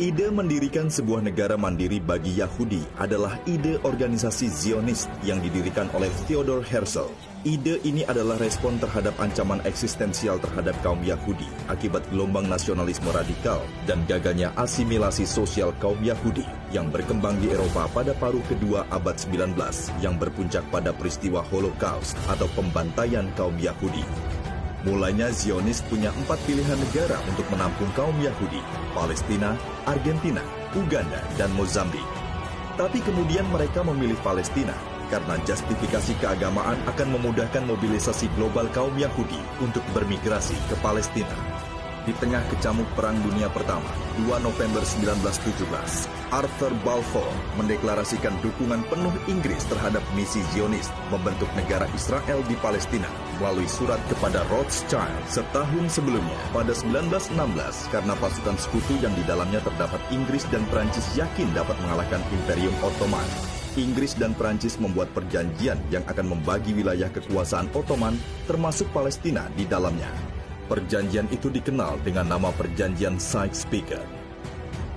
Ide mendirikan sebuah negara mandiri bagi Yahudi adalah ide organisasi Zionis yang didirikan oleh Theodor Herzl. Ide ini adalah respon terhadap ancaman eksistensial terhadap kaum Yahudi akibat gelombang nasionalisme radikal dan gagalnya asimilasi sosial kaum Yahudi yang berkembang di Eropa pada paruh kedua abad 19 yang berpuncak pada peristiwa Holocaust atau pembantaian kaum Yahudi. Mulanya Zionis punya 4 pilihan negara untuk menampung kaum Yahudi: Palestina, Argentina, Uganda, dan Mozambik. Tapi kemudian mereka memilih Palestina karena justifikasi keagamaan akan memudahkan mobilisasi global kaum Yahudi untuk bermigrasi ke Palestina. Di tengah kecamuk Perang Dunia Pertama, 2 November 1917, Arthur Balfour mendeklarasikan dukungan penuh Inggris terhadap misi Zionis membentuk negara Israel di Palestina melalui surat kepada Rothschild setahun sebelumnya pada 1916 karena pasukan sekutu yang di dalamnya terdapat Inggris dan Prancis yakin dapat mengalahkan Imperium Ottoman. Inggris dan Prancis membuat perjanjian yang akan membagi wilayah kekuasaan Ottoman termasuk Palestina di dalamnya. Perjanjian itu dikenal dengan nama Perjanjian Sykes-Picot.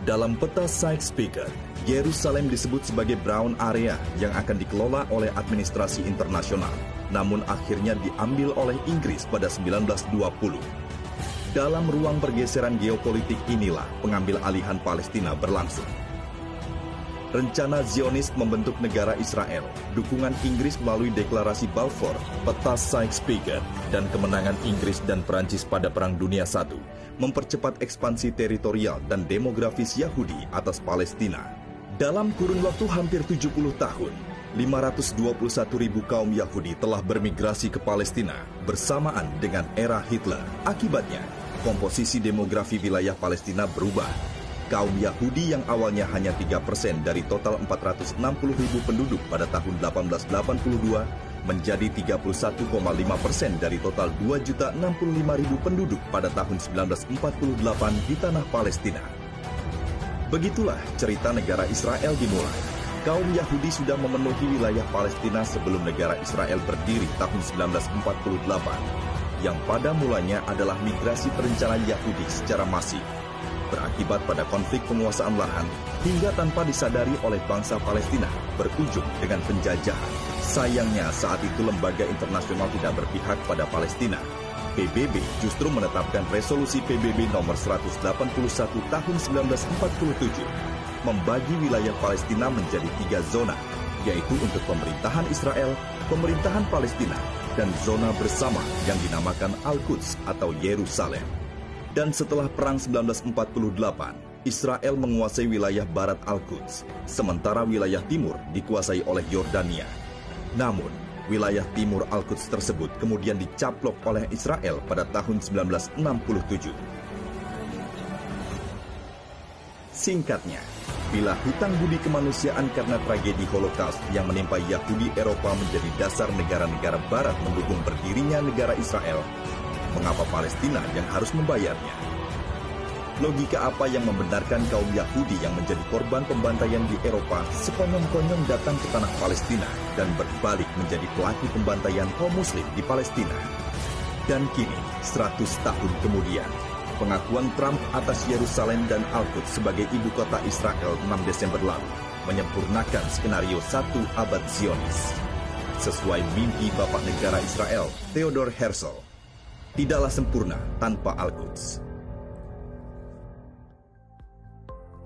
Dalam peta Sykes-Picot, Yerusalem disebut sebagai Brown Area yang akan dikelola oleh administrasi internasional, namun akhirnya diambil oleh Inggris pada 1920. Dalam ruang pergeseran geopolitik inilah pengambil alihan Palestina berlangsung. Rencana Zionis membentuk negara Israel, dukungan Inggris melalui deklarasi Balfour, peta Sykes-Picot, dan kemenangan Inggris dan Prancis pada Perang Dunia I mempercepat ekspansi teritorial dan demografis Yahudi atas Palestina. Dalam kurun waktu hampir 70 tahun, 521.000 kaum Yahudi telah bermigrasi ke Palestina bersamaan dengan era Hitler. Akibatnya, komposisi demografi wilayah Palestina berubah. Kaum Yahudi yang awalnya hanya 3% dari total 460.000 penduduk pada tahun 1882 menjadi 31,5% dari total 2.065.000 penduduk pada tahun 1948 di tanah Palestina. Begitulah cerita negara Israel dimulai. Kaum Yahudi sudah memenuhi wilayah Palestina sebelum negara Israel berdiri tahun 1948, yang pada mulanya adalah migrasi terencana Yahudi secara masif, berakibat pada konflik penguasaan lahan hingga tanpa disadari oleh bangsa Palestina berujung dengan penjajahan. Sayangnya saat itu lembaga internasional tidak berpihak pada Palestina. PBB justru menetapkan resolusi PBB nomor 181 tahun 1947 membagi wilayah Palestina menjadi 3 zona, yaitu untuk pemerintahan Israel, pemerintahan Palestina, dan zona bersama yang dinamakan Al-Quds atau Yerusalem. Dan setelah Perang 1948, Israel menguasai wilayah barat Al-Quds, sementara wilayah timur dikuasai oleh Yordania. Namun, wilayah timur Al-Quds tersebut kemudian dicaplok oleh Israel pada tahun 1967. Singkatnya, bila hutang budi kemanusiaan karena tragedi Holocaust yang menimpa Yahudi Eropa menjadi dasar negara-negara barat mendukung berdirinya negara Israel, mengapa Palestina yang harus membayarnya? Logika apa yang membenarkan kaum Yahudi yang menjadi korban pembantaian di Eropa sekonyong-konyong datang ke tanah Palestina dan berbalik menjadi pelaku pembantaian kaum Muslim di Palestina? Dan kini, 100 tahun kemudian, pengakuan Trump atas Yerusalem dan Al-Quds sebagai ibu kota Israel 6 Desember lalu menyempurnakan skenario 1 abad Zionis. Sesuai mimpi Bapak Negara Israel, Theodor Herzl, tidaklah sempurna tanpa Al-Quds.